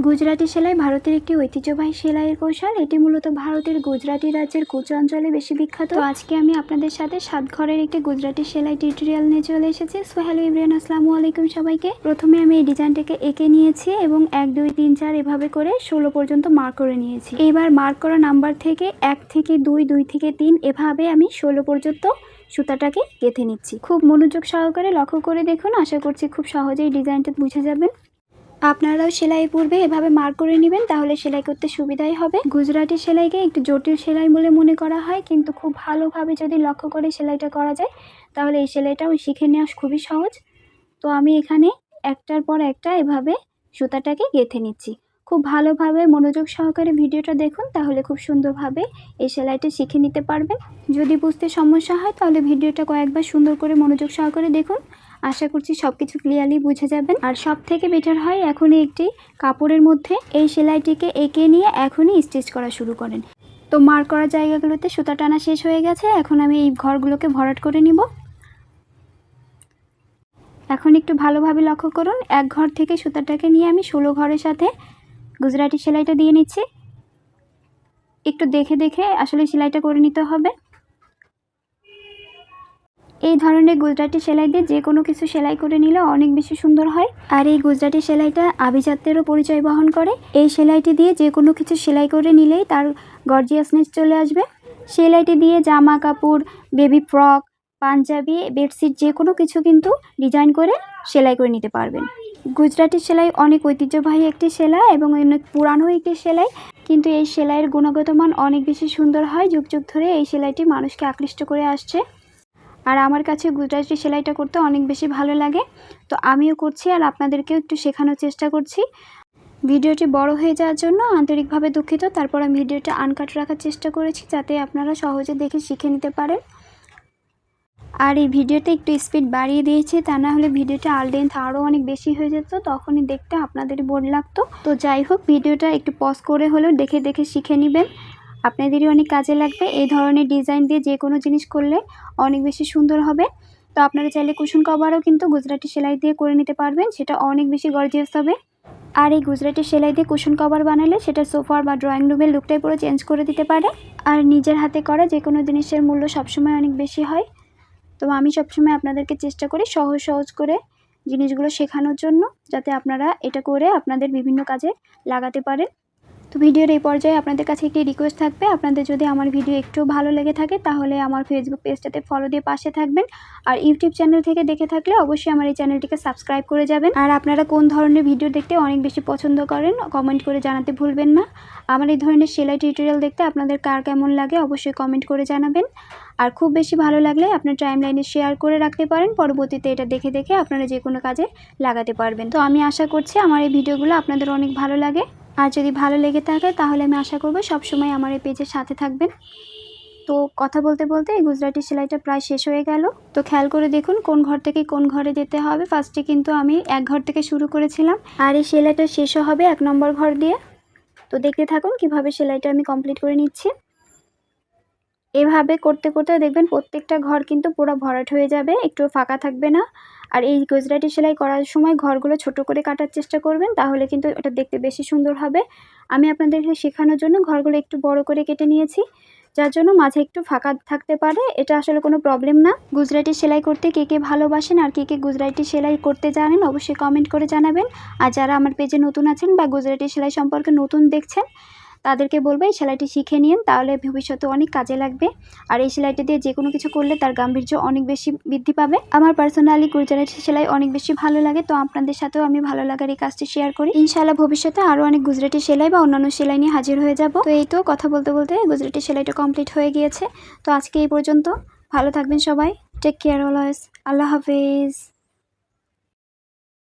গুজরাটি সেলাই ভারতের একটি ঐতিহ্যবাহী সেলাইয়ের কৌশল। এটি মূলত ভারতের গুজরাটি রাজ্যের কুচ অঞ্চলে বেশি বিখ্যাত। তো আজকে আমি আপনাদের সাথে 7 ঘরের একটি গুজরাটি সেলাই টিউটোরিয়াল নিয়ে চলে এসেছি। সো হ্যালো এভরিওয়ান, আসসালামু আলাইকুম সবাইকে। প্রথমে আমি এই ডিজাইনটাকে এঁকে নিয়েছি এবং 1 2 3 4 এভাবে করে 16 পর্যন্ত মার্ক করে নিয়েছি। এবার মার্ক করা নাম্বার থেকে 1 থেকে 2 2 থেকে 3 এভাবে আমি 16 পর্যন্ত সুতাটাকে গেঁথে নিচ্ছি। খুব মনোযোগ সহকারে লক্ষ্য করে দেখুন, আশা করছি খুব সহজেই ডিজাইনটা বুঝে যাবেন। আপনারাও সেলাই পূর্বে এভাবে মার্ক করে নেবেন, তাহলে সেলাই করতে সুবিধাই হবে। গুজরাটি সেলাইকে একটু জটিল সেলাই বলে মনে করা হয়, কিন্তু খুব ভালোভাবে যদি লক্ষ্য করে সেলাইটা করা যায় তাহলে এই সেলাইটাও শিখে নেওয়া খুবই সহজ। তো আমি এখানে একটার পর একটা এভাবে সুতাটাকে গেঁথে নিচ্ছি। খুব ভালোভাবে মনোযোগ সহকারে ভিডিওটা দেখুন, তাহলে খুব সুন্দরভাবে এই সেলাইটা শিখে নিতে পারবেন। যদি বুঝতে সমস্যা হয় তাহলে ভিডিওটা কয়েকবার সুন্দর করে মনোযোগ সহকারে দেখুন, আশা করছি সব কিছু ক্লিয়ারলি বুঝে যাবেন। আর সব থেকে বেটার হয় এখনই একটি কাপড়ের মধ্যে এই সেলাইটিকে এঁকে নিয়ে এখনই স্টিচ করা শুরু করেন। তো মার্ক করা জায়গাগুলোতে সুতা টানা শেষ হয়ে গেছে, এখন আমি এই ঘরগুলোকে ভরাট করে নিব। এখন একটু ভালোভাবে লক্ষ্য করুন, এক ঘর থেকে সুতাটাকে নিয়ে আমি 16 ঘরের সাথে গুজরাটি সেলাইটা দিয়ে নিচ্ছি। একটু দেখে দেখে আসলে সেলাইটা করে নিতে হবে। এই ধরনের গুজরাটি সেলাই দিয়ে যে কোনো কিছু সেলাই করে নিলে অনেক বেশি সুন্দর হয়। আর এই গুজরাটি সেলাইটা আভিজাত্যেরও পরিচয় বহন করে। এই সেলাইটি দিয়ে যে কোনো কিছু সেলাই করে নিলেই তার গর্জিয়াসনেস চলে আসবে। সেলাইটি দিয়ে জামা কাপড়, বেবি ফ্রক, পাঞ্জাবি, বেডশিট যে কোনো কিছু কিন্তু ডিজাইন করে সেলাই করে নিতে পারবেন। গুজরাটি সেলাই অনেক ঐতিহ্যবাহী একটি সেলাই এবং অনেক পুরানো একটি সেলাই, কিন্তু এই সেলাইয়ের গুণগত মান অনেক বেশি সুন্দর হয়। যুগ যুগ ধরে এই সেলাইটি মানুষকে আকৃষ্ট করে আসছে। আর আমার কাছে গুজরাটি সেলাইটা করতে অনেক বেশি ভালো লাগে, তো আমিও করছি আর আপনাদেরকেও একটু শেখানোর চেষ্টা করছি। ভিডিওটি বড় হয়ে যাওয়ার জন্য আন্তরিকভাবে দুঃখিত। তারপর আমি ভিডিওটা আনকাট রাখার চেষ্টা করেছি যাতে আপনারা সহজে দেখে শিখে নিতে পারেন। আর এই ভিডিওতে একটু স্পিড বাড়িয়ে দিয়েছি, তা না হলে ভিডিওটা লেন্থ আরও অনেক বেশি হয়ে যেত, তখনই দেখতে আপনাদেরই বোর লাগতো। তো যাই হোক, ভিডিওটা একটু পজ করে হলেও দেখে দেখে শিখে নেবেন, আপনাদেরই অনেক কাজে লাগবে। এই ধরনের ডিজাইন দিয়ে যে কোনো জিনিস করলে অনেক বেশি সুন্দর হবে। তো আপনারা চাইলে কুশন কভারও কিন্তু গুজরাটি সেলাই দিয়ে করে নিতে পারবেন, সেটা অনেক বেশি গর্জিয়াস হবে। আর এই গুজরাটি সেলাই দিয়ে কুশন কভার বানালে সেটা সোফার বা ড্রয়িং রুমের লুকটাই পুরো চেঞ্জ করে দিতে পারে। আর নিজের হাতে করা যে কোনো জিনিসের মূল্য সবসময় অনেক বেশি হয়। তো আমি সবসময় আপনাদেরকে চেষ্টা করি সহজ সহজ করে জিনিসগুলো শেখানোর জন্য, যাতে আপনারা এটা করে আপনাদের বিভিন্ন কাজে লাগাতে পারেন। তো ভিডিওর এই পর্যায়ে আপনাদের কাছে একটি রিকোয়েস্ট থাকবে, আপনাদের যদি আমার ভিডিও একটু ভালো লেগে থাকে তাহলে আমার ফেসবুক পেজটাতে ফলো দিয়ে পাশে থাকবেন। আর ইউটিউব চ্যানেল থেকে দেখে থাকলে অবশ্যই আমার এই চ্যানেলটিকে সাবস্ক্রাইব করে যাবেন। আর আপনারা কোন ধরনের ভিডিও দেখতে অনেক বেশি পছন্দ করেন কমেন্ট করে জানাতে ভুলবেন না। আমার এই ধরনের সেলাই টিউটোরিয়াল দেখতে আপনাদের কার কেমন লাগে অবশ্যই কমেন্ট করে জানাবেন। আর খুব বেশি ভালো লাগলে আপনার টাইমলাইনে শেয়ার করে রাখতে পারেন, পরবর্তীতে এটা দেখে দেখে আপনারা যে কোনো কাজে লাগাতে পারবেন। তো আমি আশা করছি আমার এই ভিডিওগুলো আপনাদের অনেক ভালো লাগে। আর যদি ভালো লেগে থাকে তাহলে আমি আশা করব সবসময় আমার এই পেজের সাথে থাকবেন। তো কথা বলতে বলতে এই গুজরাটি সেলাইটা প্রায় শেষ হয়ে গেল। তো খেয়াল করে দেখুন কোন ঘর থেকে কোন ঘরে যেতে হবে। ফার্স্টে কিন্তু আমি এক ঘর থেকে শুরু করেছিলাম, আর এই সেলাইটা শেষও হবে 1 নম্বর ঘর দিয়ে। তো দেখতে থাকুন কিভাবে সেলাইটা আমি কমপ্লিট করে নিচ্ছি। এভাবে করতে করতে দেখবেন প্রত্যেকটা ঘর কিন্তু পুরো ভরাট হয়ে যাবে, একটু ফাঁকা থাকবে না। আর এই গুজরাটি সেলাই করার সময় ঘরগুলো ছোট করে কাটার চেষ্টা করবেন, তাহলে কিন্তু এটা দেখতে বেশি সুন্দর হবে। আমি আপনাদেরকে শেখানোর জন্য ঘরগুলো একটু বড় করে কেটে নিয়েছি, যার জন্য মাঝে একটু ফাঁকা থাকতে পারে। এটা আসলে কোনো প্রবলেম না। গুজরাটি সেলাই করতে কে কে ভালোবাসেন আর কে কে গুজরাটি সেলাই করতে জানেন অবশ্যই কমেন্ট করে জানাবেন। আর যারা আমার পেজে নতুন আছেন বা গুজরাটি সেলাই সম্পর্কে নতুন দেখছেন তাদেরকে বলবো এই সেলাইটি শিখে নিন, তাহলে ভবিষ্যতে অনেক কাজে লাগবে। আর এই সেলাইটি দিয়ে যে কোনো কিছু করলে তার গাম্ভীর্য অনেক বেশি বৃদ্ধি পাবে। আমার পার্সোনালি গুজরাটি সেলাই অনেক বেশি ভালো লাগে, তো আপনাদের সাথেও আমি ভালো লাগার এই কাজটি শেয়ার করি। ইনশাআল্লাহ ভবিষ্যতে আরও অনেক গুজরাটি সেলাই বা অন্যান্য সেলাই নিয়ে হাজির হয়ে যাব। তো এই তো কথা বলতে বলতে গুজরাটি সেলাইটা কমপ্লিট হয়ে গিয়েছে। তো আজকে এই পর্যন্ত, ভালো থাকবেন সবাই, টেক কেয়ার অলওয়েজ, আল্লাহ হাফেজ।